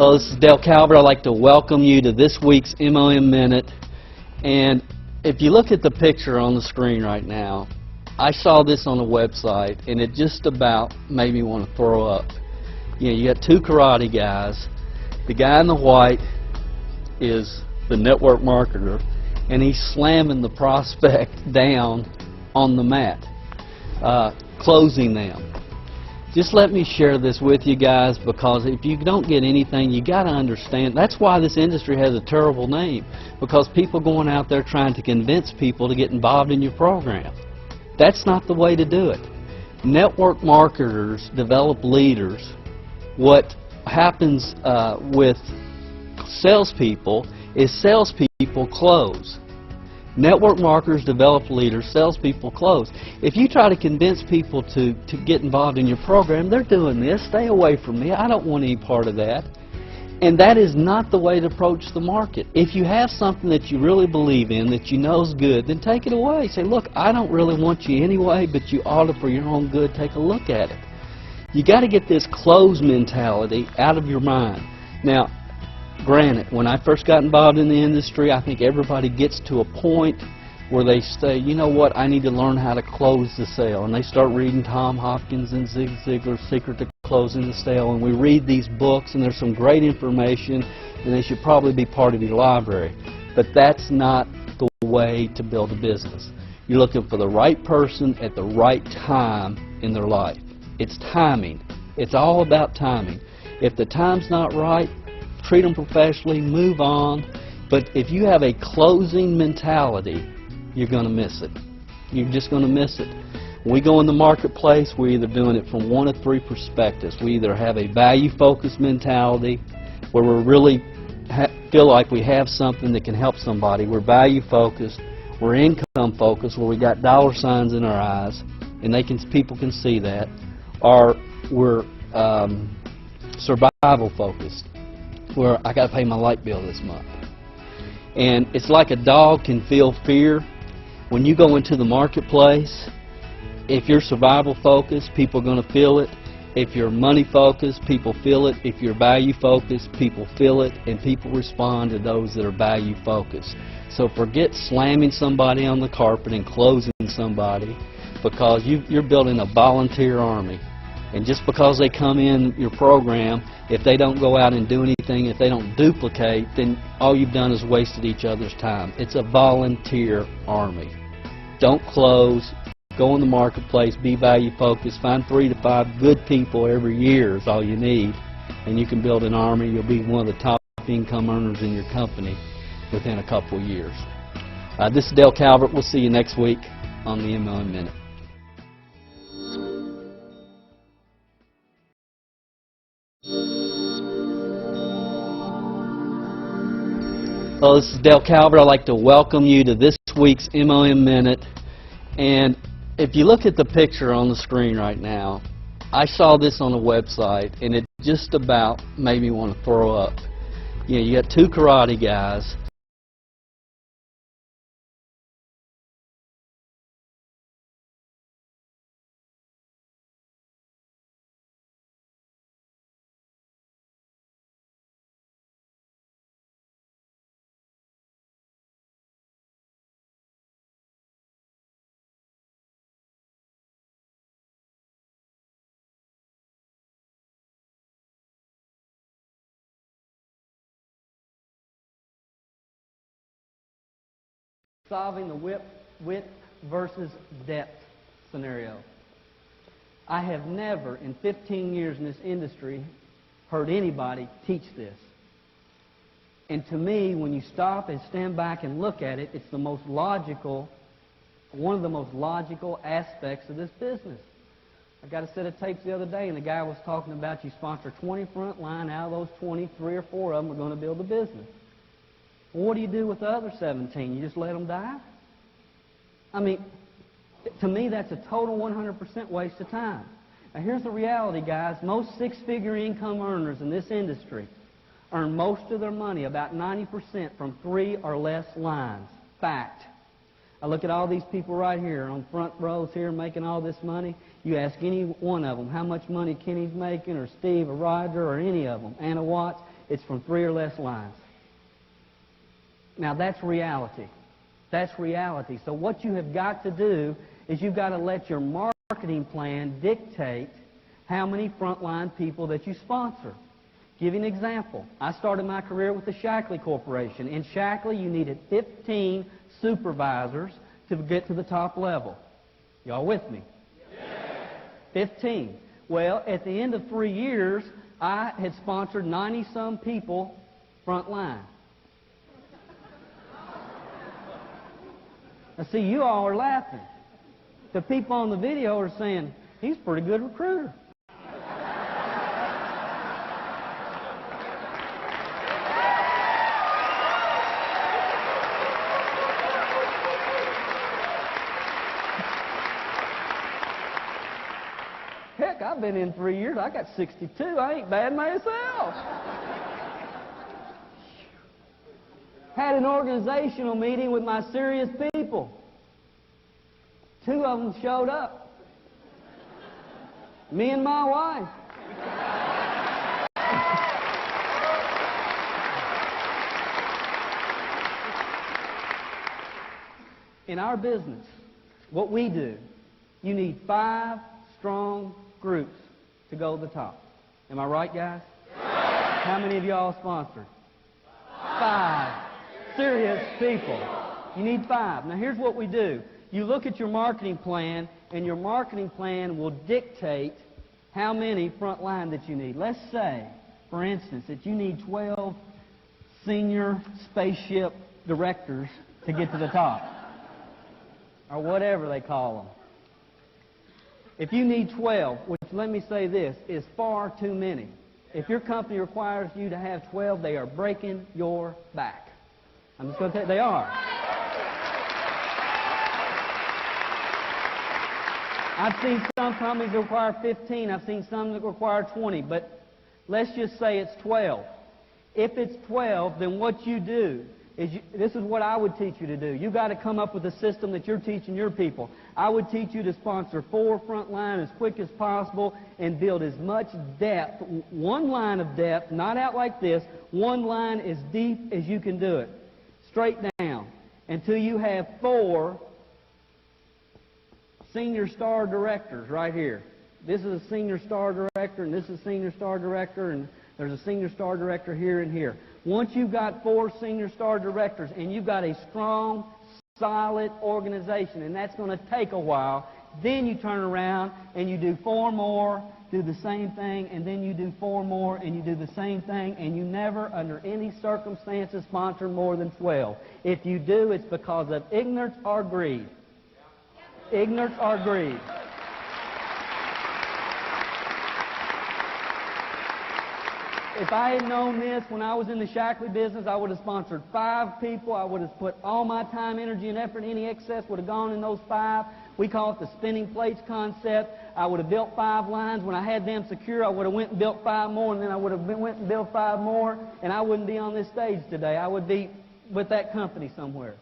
Hello, this is Dale Calvert. I'd like to welcome you to this week's MOM Minute. And if you look at the picture on the screen right now, I saw this on a website, and it just about made me want to throw up. You got two karate guys. The guy in the white is the network marketer, and he's slamming the prospect down on the mat, closing them. Just let me share this with you guys, because if you don't get anything, you got to understand. That's why this industry has a terrible name, because people going out there trying to convince people to get involved in your program. That's not the way to do it. Network marketers develop leaders. What happens with salespeople is salespeople close. Network marketers develop leaders, salespeople close. If you try to convince people to get involved in your program, they're doing this, stay away from me, I don't want any part of that. And that is not the way to approach the market. If you have something that you really believe in, that you know is good, then take it away. Say, look, I don't really want you anyway, but you ought to, for your own good, take a look at it. You got to get this closed mentality out of your mind. Now, granted, when I first got involved in the industry, I think everybody gets to a point where they say, you know what, I need to learn how to close the sale. And they start reading Tom Hopkins and Zig Ziglar's Secret to Closing the Sale. And we read these books, and there's some great information, and they should probably be part of your library. But that's not the way to build a business. You're looking for the right person at the right time in their life. It's timing. It's all about timing. If the time's not right, treat them professionally, move on. But if you have a closing mentality, you're going to miss it. You're just going to miss it. When we go in the marketplace, we're either doing it from one of three perspectives. We either have a value-focused mentality, where we really feel like we have something that can help somebody. We're value-focused. We're income-focused, where we got dollar signs in our eyes, and people can see that. Or we're survival-focused, where I got to pay my light bill this month. And it's like a dog can feel fear. When you go into the marketplace, if you're survival focused, people are going to feel it. If you're money focused, people feel it. If you're value focused, people feel it, and people respond to those that are value focused. So forget slamming somebody on the carpet and closing somebody, because you're building a volunteer army. And just because they come in your program, if they don't go out and do anything, if they don't duplicate, then all you've done is wasted each other's time. It's a volunteer army. Don't close. Go in the marketplace. Be value focused. Find 3 to 5 good people every year is all you need, and you can build an army. You'll be one of the top income earners in your company within a couple of years. This is Dale Calvert. We'll see you next week on the MOM Minute. Hello, this is Dale Calvert. I'd like to welcome you to this week's MOM Minute. And if you look at the picture on the screen right now, I saw this on a website, and it just about made me want to throw up. You got two karate guys. Solving the width versus depth scenario. I have never in 15 years in this industry heard anybody teach this. And to me, when you stop and stand back and look at it, it's the most logical, one of the most logical aspects of this business. I got a set of tapes the other day, and the guy was talking about you sponsor 20 front line. Out of those 20, 3 or 4 of them are going to build a business. Well, what do you do with the other 17? You just let them die? I mean, to me, that's a total 100% waste of time. Now, here's the reality, guys. Most 6-figure income earners in this industry earn most of their money, about 90%, from 3 or less lines. Fact. I look at all these people right here on front rows here making all this money. You ask any one of them how much money Kenny's making, or Steve, or Roger, or any of them, Anna Watts, it's from 3 or less lines. Now that's reality. That's reality. So what you have got to do is you've got to let your marketing plan dictate how many frontline people that you sponsor. Give you an example. I started my career with the Shackley Corporation. In Shackley, you needed 15 supervisors to get to the top level. Y'all with me? Yes. 15. Well, at the end of 3 years, I had sponsored 90-some people frontline. Now, see, you all are laughing. The people on the video are saying, he's a pretty good recruiter. Heck, I've been in 3 years. I got 62. I ain't bad myself. Had an organizational meeting with my serious people. 2 of them showed up. Me and my wife. In our business, what we do, you need 5 strong groups to go to the top. Am I right, guys? Right. How many of y'all sponsored? 5. Serious people. You need 5. Now here's what we do. You look at your marketing plan, and your marketing plan will dictate how many frontline that you need. Let's say, for instance, that you need 12 senior spaceship directors to get to the top, or whatever they call them. If you need 12, which let me say this, is far too many. If your company requires you to have 12, they are breaking your back. I'm just going to tell you, they are. I've seen some companies that require 15. I've seen some that require 20. But let's just say it's 12. If it's 12, then what you do is, this is what I would teach you to do. You've got to come up with a system that you're teaching your people. I would teach you to sponsor 4 frontline as quick as possible and build as much depth, 1 line of depth, not out like this, 1 line as deep as you can do it, straight down, until you have 4 senior star directors right here. This is a senior star director, and this is a senior star director, and there's a senior star director here and here. Once you've got 4 senior star directors and you've got a strong, solid organization, and that's going to take a while, then you turn around and you do 4 more, do the same thing, and then you do 4 more, and you do the same thing, and you never, under any circumstances, sponsor more than 12. If you do, it's because of ignorance or greed. Ignorance or greed. If I had known this when I was in the Shackley business, I would have sponsored 5 people. I would have put all my time, energy, and effort. Any excess would have gone in those 5. We call it the spinning plates concept. I would have built 5 lines. When I had them secure, I would have went and built 5 more, and then I would have went and built 5 more, and I wouldn't be on this stage today. I would be with that company somewhere.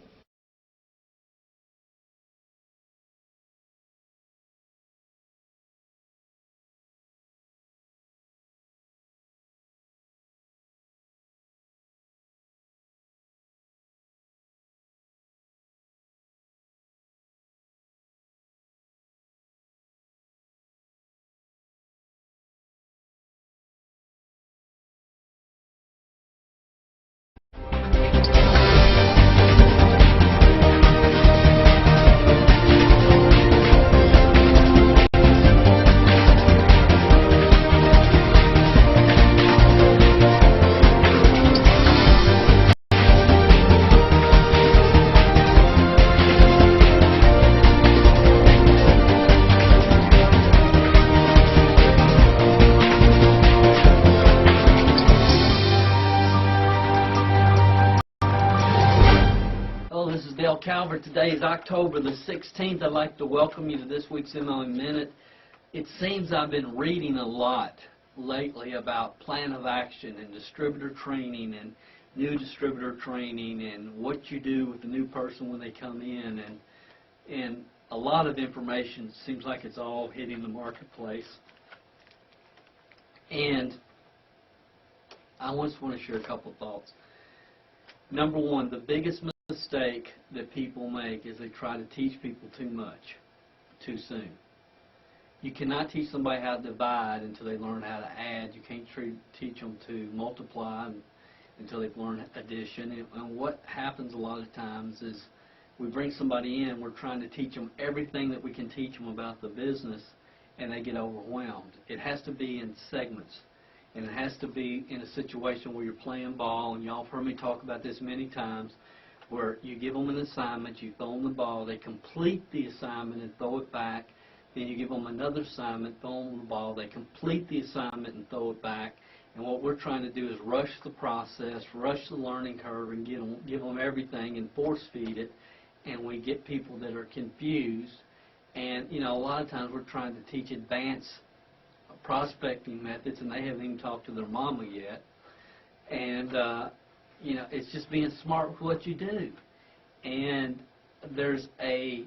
Calvert. Today is October the 16th. I'd like to welcome you to this week's MLM Minute. It seems I've been reading a lot lately about plan of action and distributor training and new distributor training and what you do with the new person when they come in, and a lot of information seems like it's all hitting the marketplace. And I just want to share a couple thoughts. Number one, the biggest mistake that people make is they try to teach people too much, too soon. You cannot teach somebody how to divide until they learn how to add. You can't teach them to multiply until they've learned addition. And what happens a lot of times is we bring somebody in, we're trying to teach them everything that we can teach them about the business, and they get overwhelmed. It has to be in segments, and it has to be in a situation where you're playing ball, and y'all have heard me talk about this many times, where you give them an assignment, you throw them the ball, they complete the assignment and throw it back, then you give them another assignment, throw them the ball, they complete the assignment and throw it back. And what we're trying to do is rush the process, rush the learning curve, and give them everything and force feed it. And we get people that are confused. And, you know, a lot of times we're trying to teach advanced prospecting methods, and they haven't even talked to their mama yet. And, you know, it's just being smart with what you do. And there's a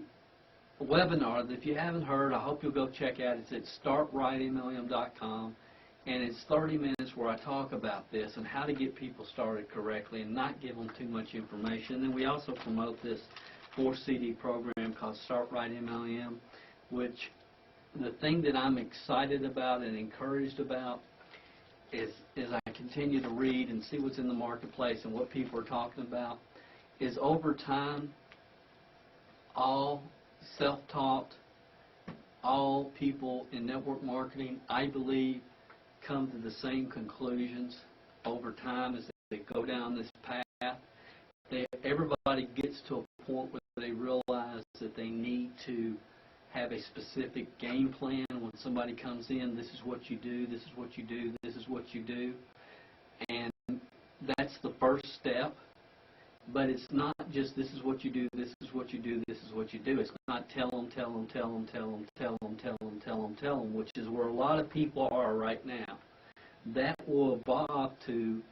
webinar that if you haven't heard, I hope you'll go check out. It's at startrightmlm.com, and it's 30 minutes where I talk about this and how to get people started correctly and not give them too much information. And then we also promote this 4-CD program called Start Right MLM, which the thing that I'm excited about and encouraged about is I continue to read and see what's in the marketplace and what people are talking about, is over time, all self-taught, all people in network marketing, I believe, come to the same conclusions over time as they go down this path. Everybody gets to a point where they realize that they need to have a specific game plan. When somebody comes in, this is what you do, this is what you do, this is what you do. And that's the first step. But it's not just this is what you do, this is what you do, this is what you do. It's not tell them, which is where a lot of people are right now. That will evolve to,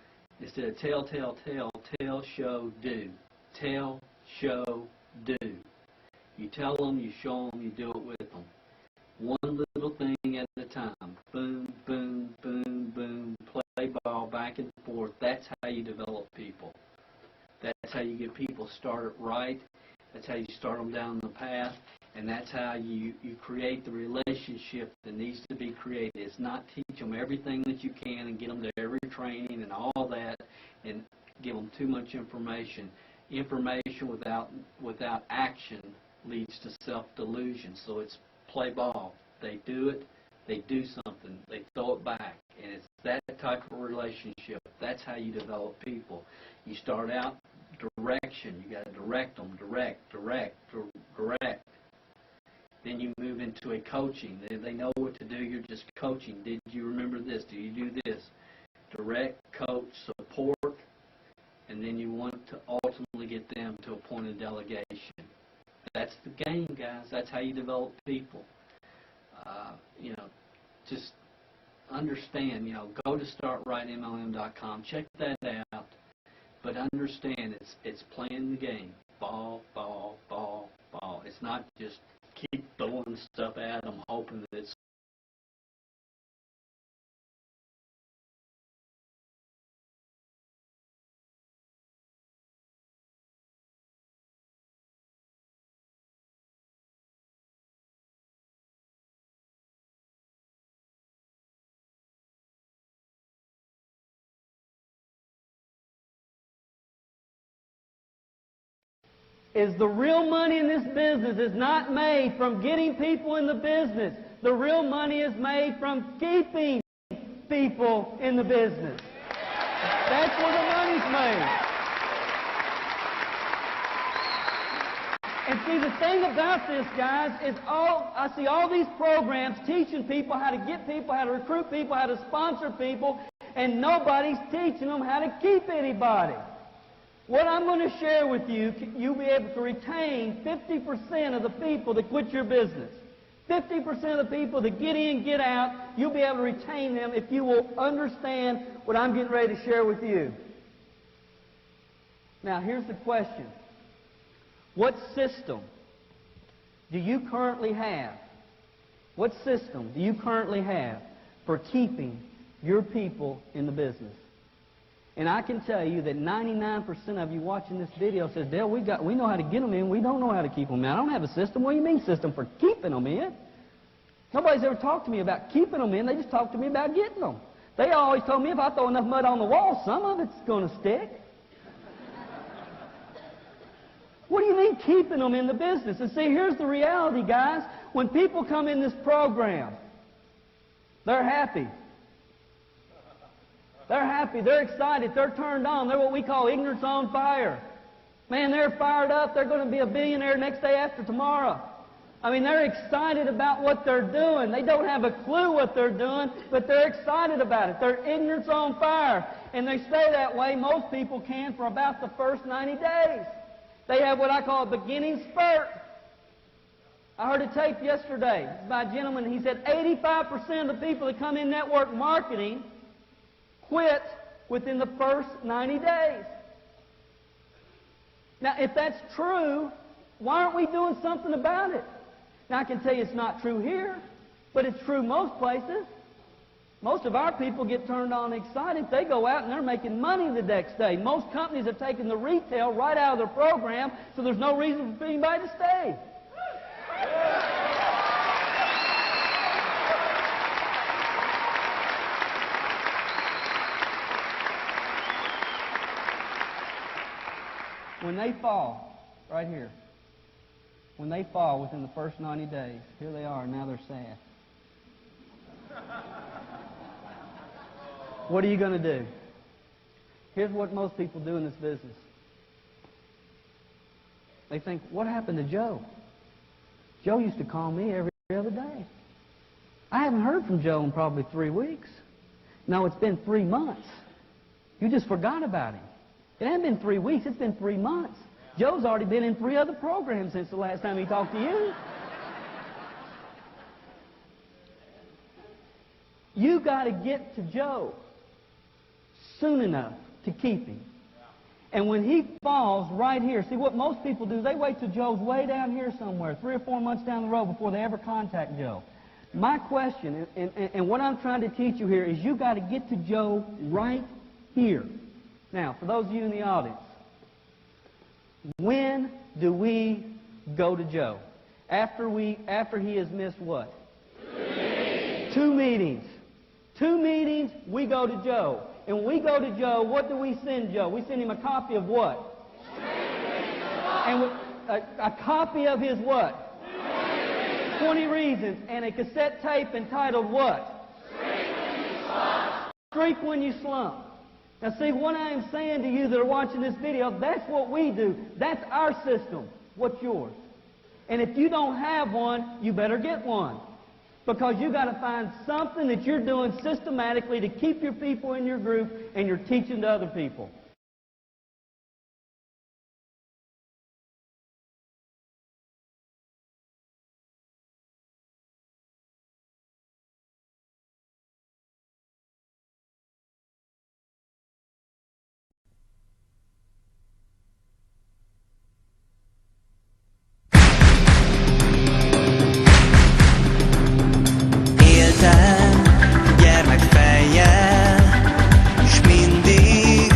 instead of tell, show, do. Tell, show, do. You tell them, you show them, you do it with them. One little thing at a time. Boom, boom, boom, boom. Play ball back and forth. That's how you develop people. That's how you get people started right. That's how you start them down the path. And that's how you create the relationship that needs to be created. It's not teach them everything that you can and get them to every training and all that and give them too much information. Information without action leads to self-delusion. So it's play ball. They do it. They do something. They throw it back. And it's that type of relationship. That's how you develop people. You start out direction. You got to direct them. Direct. Then you move into a coaching. They know what to do. You're just coaching. Did you remember this? Do you do this? Direct, coach, support, and then you want to ultimately get them to a point of delegation. That's the game, guys. That's how you develop people. You know, just understand, you know, go to startrightmlm.com. Check that out. But understand it's playing the game. Ball. It's not just keep throwing stuff at them, hoping that it's is the real money in this business is not made from getting people in the business. The real money is made from keeping people in the business. That's where the money's made. And see, the thing about this, guys, is I see all these programs teaching people how to get people, how to recruit people, how to sponsor people, and nobody's teaching them how to keep anybody. What I'm going to share with you, you'll be able to retain 50% of the people that quit your business. 50% of the people that get in, get out, you'll be able to retain them if you will understand what I'm getting ready to share with you. Now, here's the question. What system do you currently have? What system do you currently have for keeping your people in the business? And I can tell you that 99% of you watching this video says, Dale, we know how to get them in. We don't know how to keep them in. I don't have a system. What do you mean system for keeping them in? Nobody's ever talked to me about keeping them in. They just talked to me about getting them. They always told me if I throw enough mud on the wall, some of it's going to stick. What do you mean keeping them in the business? And see, here's the reality, guys. When people come in this program, they're happy. They're happy. They're excited. They're turned on. They're what we call ignorance on fire. Man, they're fired up. They're going to be a billionaire next day after tomorrow. I mean, they're excited about what they're doing. They don't have a clue what they're doing, but they're excited about it. They're ignorance on fire. And they stay that way, most people can, for about the first 90 days. They have what I call a beginning spurt. I heard a tape yesterday by a gentleman. He said 85% of the people that come in network marketing quit within the first 90 days. Now, if that's true, why aren't we doing something about it? Now, I can tell you it's not true here, but it's true most places. Most of our people get turned on and excited. They go out and they're making money the next day. Most companies have taken the retail right out of their program, so there's no reason for anybody to stay. When they fall, right here, when they fall within the first 90 days, here they are, now they're sad. What are you going to do? Here's what most people do in this business. They think, what happened to Joe? Joe used to call me every other day. I haven't heard from Joe in probably 3 weeks. No, it's been 3 months. You just forgot about him. It hasn't been 3 weeks, it's been 3 months. Joe's already been in 3 other programs since the last time he talked to you. You got to get to Joe soon enough to keep him. And when he falls right here, see what most people do, they wait till Joe's way down here somewhere, 3 or 4 months down the road before they ever contact Joe. My question, and what I'm trying to teach you here, is you got to get to Joe right here. Now, for those of you in the audience, when do we go to Joe? After he has missed what? 2 meetings. 2 meetings, we go to Joe. And when we go to Joe, what do we send Joe? We send him a copy of what? And a copy of his what? 20 Reasons. And a cassette tape entitled what? Streak When You Slump. Now see, what I am saying to you that are watching this video, that's what we do. That's our system. What's yours? And if you don't have one, you better get one. Because you've got to find something that you're doing systematically to keep your people in your group and you're teaching to other people. Gyermekfejjel, s mindig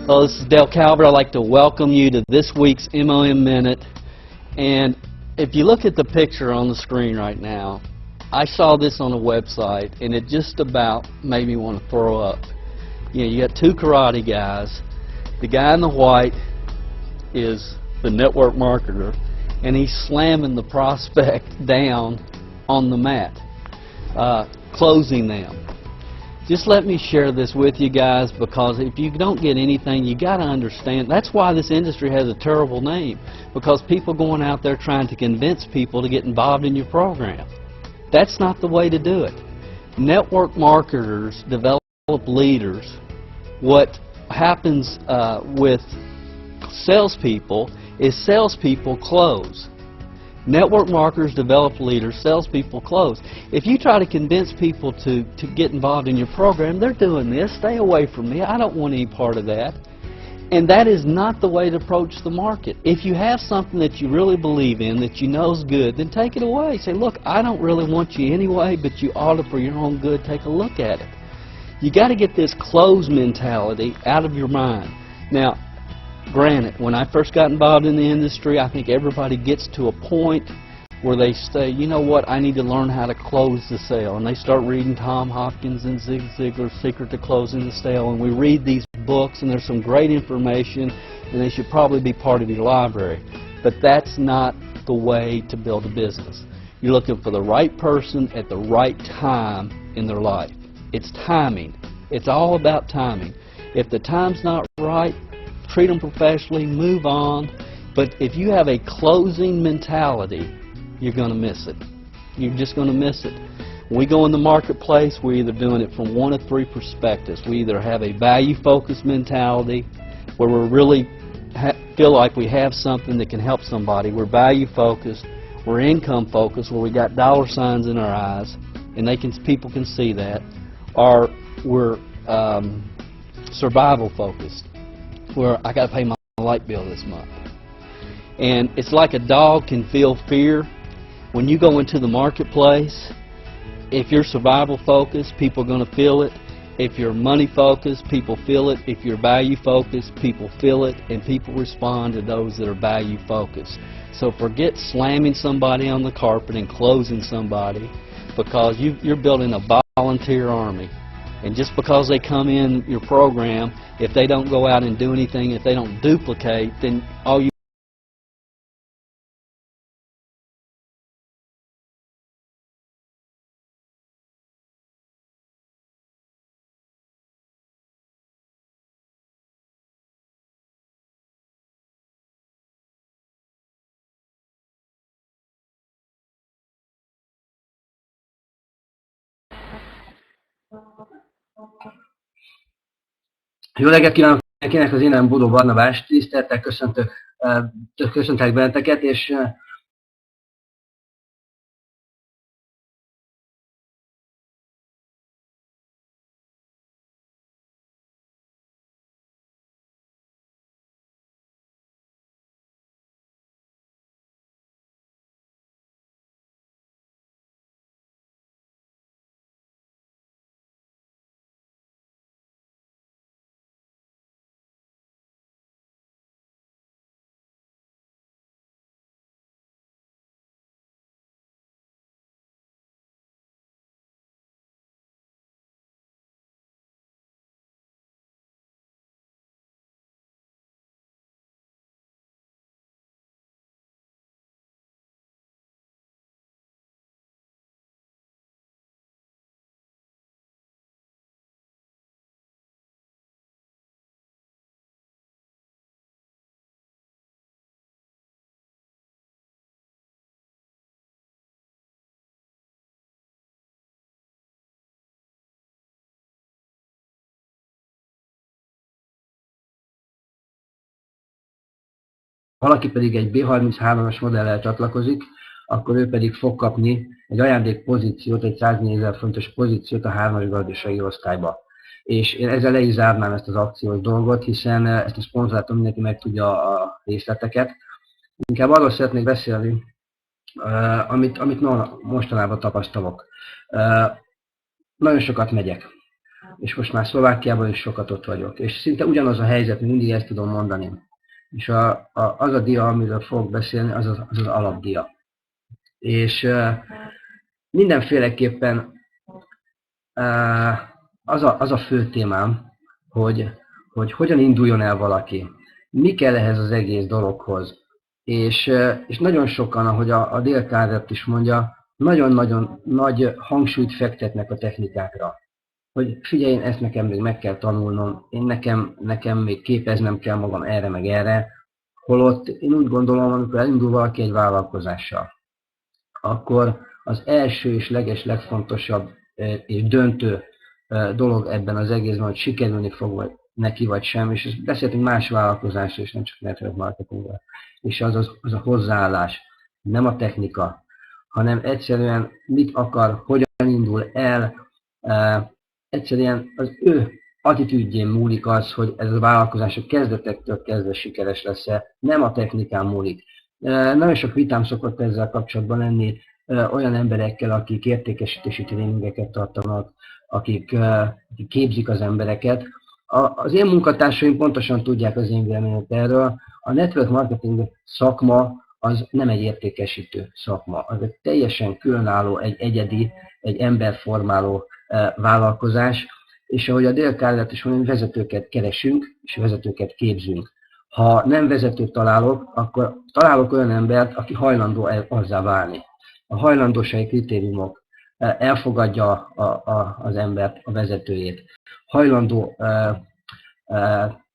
Hello, this is Dale Calvert. I'd like to welcome you to this week's MOM Minute. And if you look at the picture on the screen right now, I saw this on a website, and it just about made me want to throw up. You know, you got two karate guys. The guy in the white is the network marketer, and he's slamming the prospect down on the mat, closing them. Just let me share this with you guys, because if you don't get anything, you got to understand. That's why this industry has a terrible name, because people going out there trying to convince people to get involved in your program. That's not the way to do it. Network marketers develop leaders. What happens with salespeople is salespeople close. Network marketers develop leaders, salespeople close. If you try to convince people to get involved in your program, they're doing this, stay away from me, I don't want any part of that. And that is not the way to approach the market. If you have something that you really believe in, that you know is good, then take it away. Say, look, I don't really want you anyway, but you ought to, for your own good, take a look at it. You got to get this closed mentality out of your mind. Now, granted, when I first got involved in the industry, I think everybody gets to a point where they say, you know what, I need to learn how to close the sale. And they start reading Tom Hopkins and Zig Ziglar's Secret to Closing the Sale. And we read these books, and there's some great information, and they should probably be part of your library. But that's not the way to build a business. You're looking for the right person at the right time in their life. It's timing. It's all about timing. If the time's not right, treat them professionally, move on. But if you have a closing mentality, you're going to miss it. You're just going to miss it. When we go in the marketplace, we're either doing it from one of three perspectives. We either have a value-focused mentality, where we really feel like we have something that can help somebody. We're value-focused. We're income-focused, where we got dollar signs in our eyes, and people can see that. Or we're survival-focused, where I got to pay my light bill this month. And it's like a dog can feel fear. When you go into the marketplace, if you're survival-focused, people are going to feel it. If you're money-focused, people feel it. If you're value-focused, people feel it, and people respond to those that are value-focused. So forget slamming somebody on the carpet and closing somebody, because you're building a volunteer army. And just because they come in your program, if they don't go out and do anything, if they don't duplicate, then all you Jó reggelt kívánok mindenkinek, az én nevem Bodó Barnabás, tisztelettel köszöntek benneteket, és valaki pedig egy B33-as modellel csatlakozik, akkor ő pedig fog kapni egy ajándékpozíciót, egy 104 000 fontos pozíciót a 3-as gazdasági osztályba. És én ezzel le is zárnám ezt az akciós dolgot, hiszen ezt a szponzorátor mindenki meg tudja a részleteket. Inkább arról szeretnék beszélni, amit mostanában tapasztalok. Nagyon sokat megyek. és most már Szlovákiában is sokat ott vagyok. És szinte ugyanaz a helyzet, mindig ezt tudom mondani. És az a dia, amiről fogok beszélni, az alapdia. És mindenféleképpen az a fő témám, hogy hogyan induljon el valaki, mi kell ehhez az egész dologhoz. És nagyon sokan, ahogy a Dale is mondja, nagyon-nagyon nagy hangsúlyt fektetnek a technikákra. Hogy figyelj, ezt nekem még meg kell tanulnom, nekem még képeznem kell magam erre meg erre, holott én úgy gondolom, amikor elindul valaki egy vállalkozással, akkor az első és legfontosabb és döntő dolog ebben az egészben, hogy sikerülni fog neki vagy sem, és ezt beszéltünk más vállalkozásról is, nem csak network marketingről. És az a hozzáállás, nem a technika, hanem egyszerűen mit akar, hogyan indul el, egyszerűen az ő attitűdjén múlik az, hogy ez a vállalkozás a kezdetektől kezdve sikeres lesz-e, nem a technikán múlik. Nagyon sok vitám szokott ezzel kapcsolatban lenni olyan emberekkel, akik értékesítési tréningeket tartanak, akik képzik az embereket. Az én munkatársaim pontosan tudják az én véleményemet erről. A network marketing szakma az nem egy értékesítő szakma, az egy teljesen különálló, egy egyedi, egy emberformáló vállalkozás, és ahogy a Dale Carnegie is mondja, vezetőket keresünk, és vezetőket képzünk. Ha nem vezetőt találok, akkor találok olyan embert, aki hajlandó azzá válni. A hajlandósági kritériumok, elfogadja az embert, a vezetőjét, hajlandó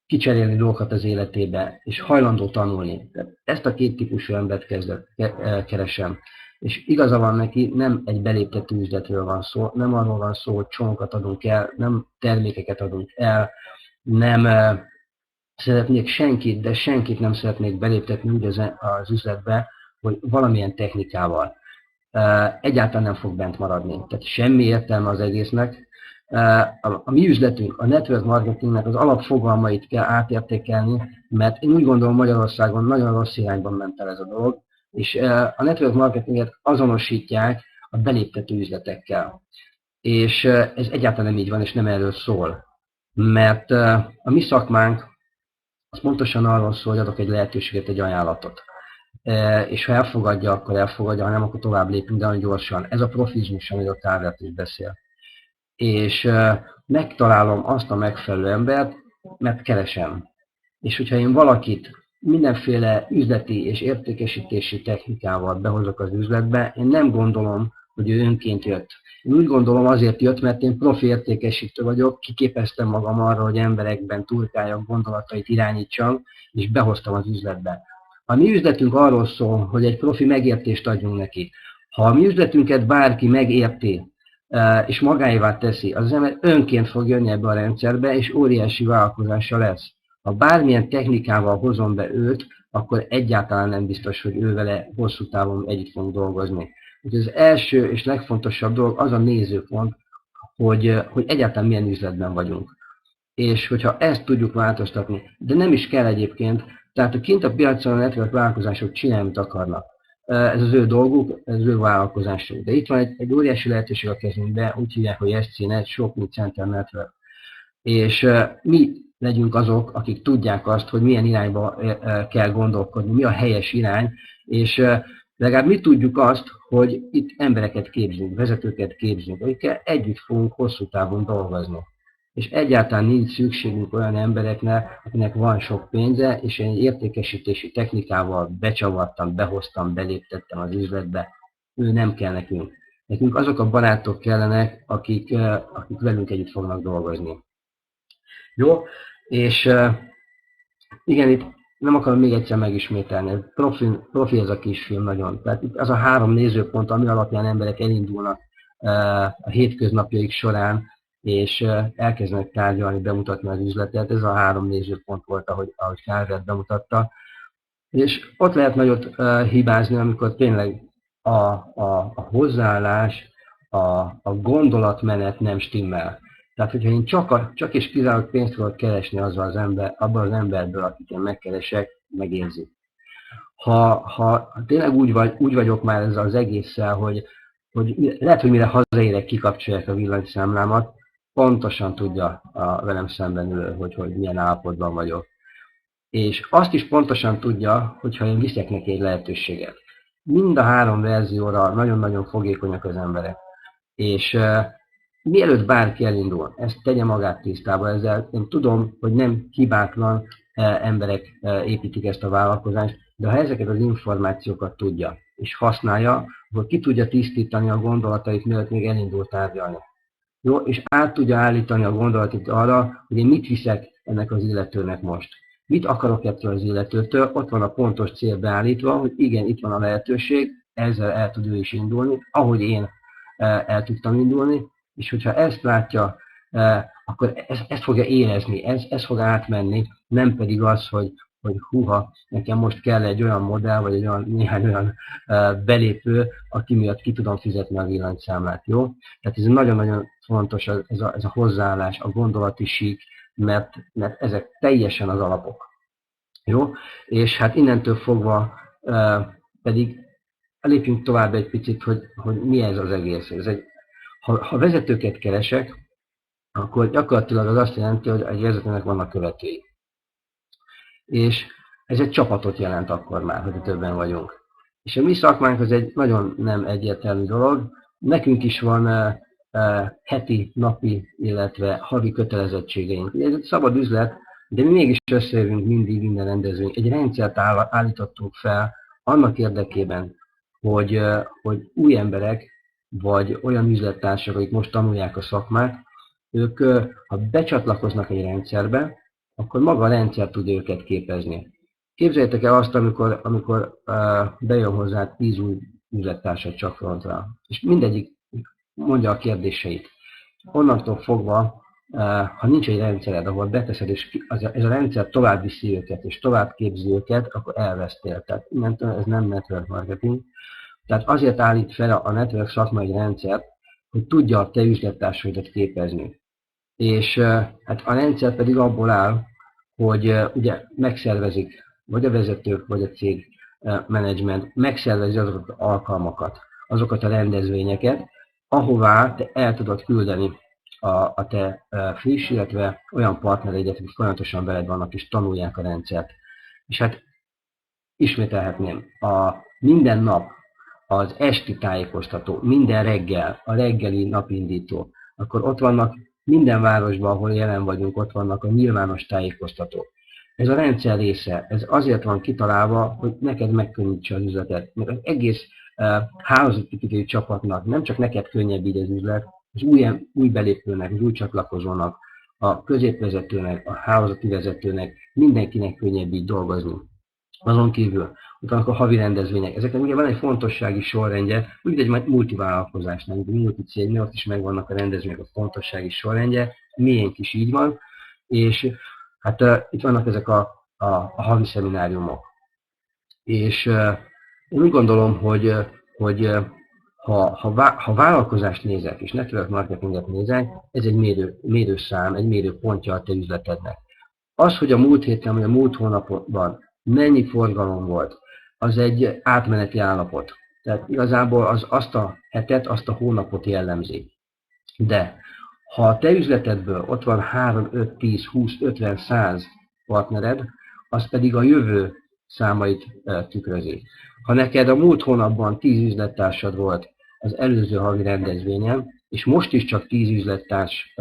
kicserélni dolgokat az életébe, és hajlandó tanulni. Ezt a két típusú embert keresem. És igaza van neki, nem egy beléptető üzletről van szó, nem arról van szó, hogy csomókat adunk el, nem termékeket adunk el, nem szeretnék senkit nem szeretnék beléptetni úgy az üzletbe, hogy valamilyen technikával. Egyáltalán nem fog bent maradni. Tehát semmi értelme az egésznek. A mi üzletünk, a network marketingnek az alapfogalmait kell átértékelni, mert én úgy gondolom, Magyarországon nagyon rossz irányban ment el ez a dolog, és a network marketinget azonosítják a beléptető üzletekkel. És ez egyáltalán nem így van, és nem erről szól. Mert a mi szakmánk az pontosan arról szól, hogy adok egy lehetőséget, egy ajánlatot. És ha elfogadja, akkor elfogadja, ha nem, akkor tovább lépünk, de nagyon gyorsan. Ez a profizmus, amiről a Távert is beszél. És megtalálom azt a megfelelő embert, mert keresem. És hogyha én valakit mindenféle üzleti és értékesítési technikával behozok az üzletbe, én nem gondolom, hogy ő önként jött. Én úgy gondolom, azért jött, mert én profi értékesítő vagyok, kiképeztem magam arra, hogy emberekben turkáljak, gondolatait irányítsam, és behoztam az üzletbe. A mi üzletünk arról szól, hogy egy profi megértést adjunk neki. Ha a mi üzletünket bárki megérti, és magáévá teszi, az ember önként fog jönni ebbe a rendszerbe, és óriási vállalkozása lesz. Ha bármilyen technikával hozom be őt, akkor egyáltalán nem biztos, hogy ő vele hosszú távon együtt fogunk dolgozni. Úgyhogy az első és legfontosabb dolog az a nézőpont, hogy egyáltalán milyen üzletben vagyunk. És hogyha ezt tudjuk változtatni, de nem is kell egyébként, tehát kint a piacon a network vállalkozások csinálni, amit akarnak. Ez az ő dolguk, ez az ő vállalkozásuk. De itt van egy óriási lehetőség a kezünkbe, úgy hívják, hogy SC-net, Shopping Center Network. És mi legyünk azok, akik tudják azt, hogy milyen irányba kell gondolkodni, mi a helyes irány, és legalább mi tudjuk azt, hogy itt embereket képzünk, vezetőket képzünk, akikkel együtt fogunk hosszú távon dolgozni. És egyáltalán nincs szükségünk olyan embereknek, akinek van sok pénze, és én értékesítési technikával becsavartam, behoztam, beléptettem az üzletbe. Ő nem kell nekünk. Nekünk azok a barátok kellenek, akik velünk együtt fognak dolgozni. Jó? És igen, itt nem akarom még egyszer megismételni. Profi ez a kisfilm nagyon. Tehát itt az a 3 nézőpont, ami alapján emberek elindulnak a hétköznapjaik során, és elkezdenek tárgyalni, bemutatni az üzletet. Ez a 3 nézőpont volt, ahogy Kárvert bemutatta. És ott lehet nagyot hibázni, amikor tényleg a hozzáállás, a gondolatmenet nem stimmel. Tehát, hogyha én csak és kizárólag pénzt tudok keresni abban az emberből, akit én megkeresek, megérzi. Ha tényleg úgy vagyok már ezzel az egésszel, hogy lehet, hogy mire hazaérek, kikapcsolják a villanyszámlámat, pontosan tudja a velem szemben ülő, hogy milyen állapotban vagyok. És azt is pontosan tudja, hogyha én viszek neki egy lehetőséget. Mind a 3 verzióra nagyon-nagyon fogékonyak az emberek. És mielőtt bárki elindul, ezt tegye magát tisztába ezzel. Én tudom, hogy nem hibátlan emberek építik ezt a vállalkozást, de ha ezeket az információkat tudja és használja, akkor ki tudja tisztítani a gondolatait, mielőtt még elindult tárgyalni. Jó? És át tudja állítani a gondolatit arra, hogy én mit hiszek ennek az illetőnek most. Mit akarok ettől az illetőtől? Ott van a pontos cél beállítva, hogy igen, itt van a lehetőség, ezzel el tud ő is indulni, ahogy én el tudtam indulni, és hogyha ezt látja, akkor ezt fogja érezni, ez fog átmenni, nem pedig az, hogy húha, nekem most kell egy olyan modell, vagy néhány olyan belépő, aki miatt ki tudom fizetni a villanyszámlát, jó? Tehát ez nagyon-nagyon fontos ez a hozzáállás, a gondolati sík, mert ezek teljesen az alapok. Jó? És hát innentől fogva pedig lépjünk tovább egy picit, hogy mi ez az egész. Ha vezetőket keresek, akkor gyakorlatilag az azt jelenti, hogy egy vezetőnek vannak követői. És ez egy csapatot jelent akkor már, hogy többen vagyunk. És a mi szakmánk az egy nagyon nem egyértelmű dolog. Nekünk is van heti, napi, illetve havi kötelezettségeink. Ez egy szabad üzlet, de mi mégis összejövünk mindig minden rendezvény. Egy rendszert állítottunk fel annak érdekében, hogy új emberek, vagy olyan üzlettársak, akik most tanulják a szakmát, ők, ha becsatlakoznak egy rendszerbe, akkor maga a rendszer tudja őket képezni. Képzeljétek el azt, amikor bejön hozzá 10 új üzlettársat csak frontra, és mindegyik mondja a kérdéseit. Onnantól fogva, ha nincs egy rendszered, ahol beteszed, és ez a rendszer tovább viszi őket, és tovább képzi őket, akkor elvesztél. Tehát innentől ez nem network marketing. Tehát azért állít fel a network szakma egy rendszert, hogy tudja a te üzlettársaidat képezni. És hát a rendszer pedig abból áll, hogy ugye megszervezik, vagy a vezetők, vagy a cég menedzsment, megszervezi azokat az alkalmakat, azokat a rendezvényeket, ahová te el tudod küldeni a te friss, illetve olyan partnereidet, akik folyamatosan veled vannak és tanulják a rendszert. És hát ismételhetném, minden nap az esti tájékoztató, minden reggel a reggeli napindító, akkor ott vannak minden városban, ahol jelen vagyunk, ott vannak a nyilvános tájékoztatók. Ez a rendszer része, ez azért van kitalálva, hogy neked megkönnyítse az üzletet. Mert az egész hálózatépítői csapatnak nem csak neked könnyebb így az üzlet, az új belépőnek, az új csatlakozónak, a középvezetőnek, a hálózati vezetőnek, mindenkinek könnyebb így dolgozni. Azon kívül, ott vannak a havi rendezvények. Ezeknek ugye van egy fontossági sorrendje, úgy egy multivállalkozásnál, egy multicégnél, ott is megvannak a rendezvények, a fontossági sorrendje, miénk is így van, és hát itt vannak ezek a havi szemináriumok. És én úgy gondolom, hogy ha vállalkozást nézek, és network marketinget nézek, ez egy mérőszám, egy mérőpontja a te üzletednek. Az, hogy a múlt héten, vagy a múlt hónapban mennyi forgalom volt, az egy átmeneti állapot. Tehát igazából azt a hetet, azt a hónapot jellemzi. De ha a te üzletedből ott van 3, 5, 10, 20, 50, 100 partnered, az pedig a jövő számait tükrözi. Ha neked a múlt hónapban 10 üzlettársad volt az előző havi rendezvényen, és most is csak 10 üzlettárs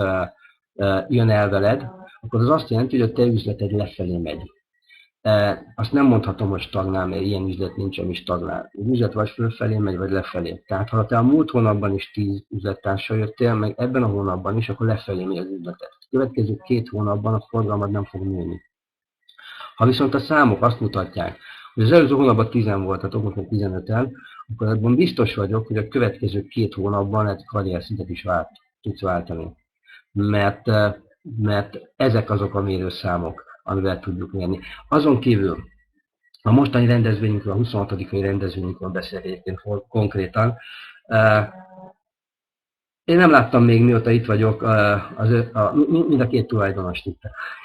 jön el veled, akkor az azt jelenti, hogy a te üzleted lefelé megy. Azt nem mondhatom, hogy stagnál, mert ilyen üzlet nincs, ami stagnál. Az üzlet vagy fölfelé megy, vagy lefelé. Tehát ha te a múlt hónapban is 10 üzlettársal jöttél, meg ebben a hónapban is, akkor lefelé megy az üzletet. A következő 2 hónapban a forgalmad nem fog nőni. Ha viszont a számok azt mutatják, hogy az előző hónapban 10 voltatok, most meg 15-en, akkor abban biztos vagyok, hogy a következő 2 hónapban egy karrierszintet is tudsz váltani. Mert ezek azok a mérőszámok, amivel tudjuk mérni. Azon kívül a mostani rendezvényünkről, a 26. rendezvényünkről beszélek egyébként konkrétan. Én nem láttam még, mióta itt vagyok, mind a 2 tulajdonost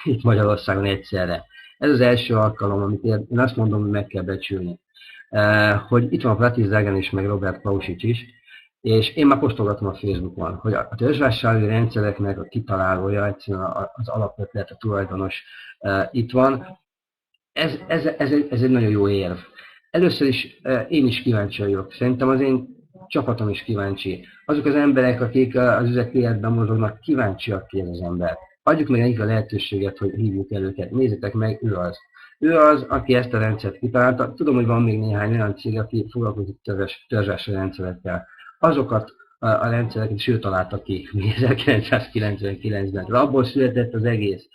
itt Magyarországon egyszerre. Ez az első alkalom, amit én azt mondom, hogy meg kell becsülni. Hogy itt van Pratiz Zágan és meg Robert Pausics is, És én már posztolgatom a Facebookon, hogy a törzsvásárlói rendszereknek a kitalálója, egyszerűen az alapötlet, a tulajdonos itt van. Ez egy nagyon jó érv. Először is én is kíváncsi vagyok. Szerintem az én csapatom is kíváncsi. Azok az emberek, akik az üzletéletben mozognak, kíváncsiak ki ez az ember. Adjuk meg nekik a lehetőséget, hogy hívjuk el őket. Nézzétek meg, ő az. Ő az, aki ezt a rendszert kitalálta. Tudom, hogy van még néhány olyan cég, aki foglalkozik törzsás rendszerekkel. Azokat a rendszereket is ő találta ki 1999-ben. Abból született az egész.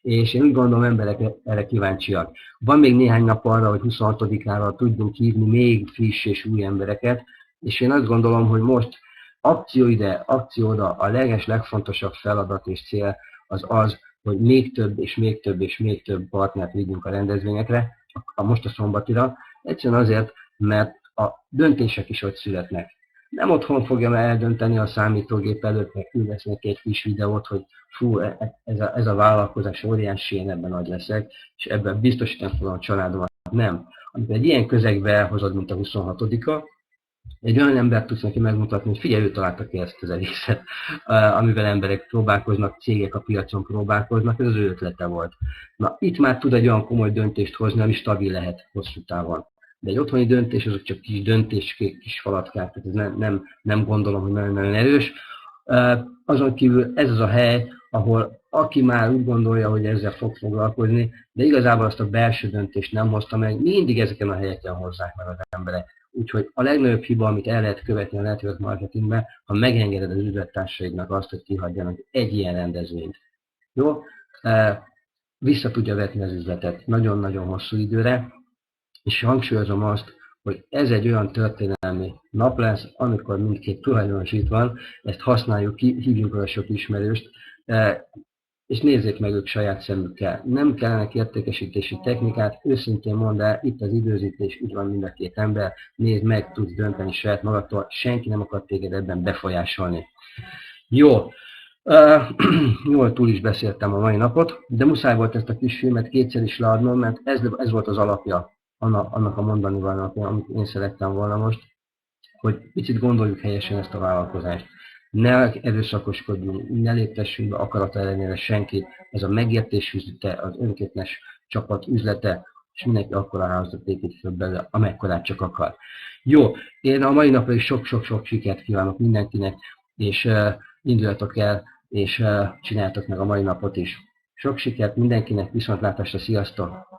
És én úgy gondolom, emberek erre kíváncsiak. Van még néhány nap arra, hogy 26-ára tudjunk hívni még friss és új embereket, és én azt gondolom, hogy most akció ide, akció oda, a legfontosabb feladat és cél az, hogy még több és még több és még több partnert vigyünk a rendezvényekre, most a szombatira, egyszerűen azért, mert a döntések is ott születnek. Nem otthon fogja eldönteni a számítógép előtt, meg küldesz neki egy kis videót, hogy fú, ez a vállalkozás óriási, én ebben nagy leszek, és ebben biztosítani fogom a családomat. Nem. Amikor egy ilyen közegbe elhozod, mint a 26-a, egy olyan embert tudsz neki megmutatni, hogy figyelj, ő találta ki ezt az egészet, amivel emberek próbálkoznak, cégek a piacon próbálkoznak, ez az ő ötlete volt. Na, itt már tud egy olyan komoly döntést hozni, ami stabil lehet hosszú távon. De egy otthoni döntés, azok csak kis döntés, kis falatkák, tehát ez nem gondolom, hogy nagyon-nagyon erős. Azon kívül ez az a hely, ahol aki már úgy gondolja, hogy ezzel fog foglalkozni, de igazából azt a belső döntést nem hozta meg, mindig ezeken a helyeken hozzák meg az emberek. Úgyhogy a legnagyobb hiba, amit el lehet követni a network marketingben, ha megengeded az üzlettársaidnak azt, hogy kihagyjanak egy ilyen rendezvényt. Jó? Vissza tudja vetni az üzletet nagyon-nagyon hosszú időre, és hangsúlyozom azt, hogy ez egy olyan történelmi nap lesz, amikor mindkét tulajdonos itt van, ezt használjuk ki, hívjunk oda sok ismerőst, és nézzék meg ők saját szemükkel. Nem kellenek értékesítési technikát, őszintén mondd el, itt az időzítés, itt van mind a két ember, nézd meg, tudsz dönteni saját magadtól, senki nem akar téged ebben befolyásolni. Jó, jól túl is beszéltem a mai napot, de muszáj volt ezt a kis filmet kétszer is leadnom, mert ez volt az alapja annak a mondani valamit, amit én szerettem volna most, hogy picit gondoljuk helyesen ezt a vállalkozást. Ne erőszakoskodjunk, ne léptessünk be akarata ellenére senkit, ez a megértés üzlete, az önképes csapat üzlete, és mindenki akkora házat épít föl belőle, amekkorát csak akar. Jó, én a mai napra is sok-sok sikert kívánok mindenkinek, és induljatok el, és csináljatok meg a mai napot is. Sok sikert mindenkinek, viszontlátásra, sziasztok!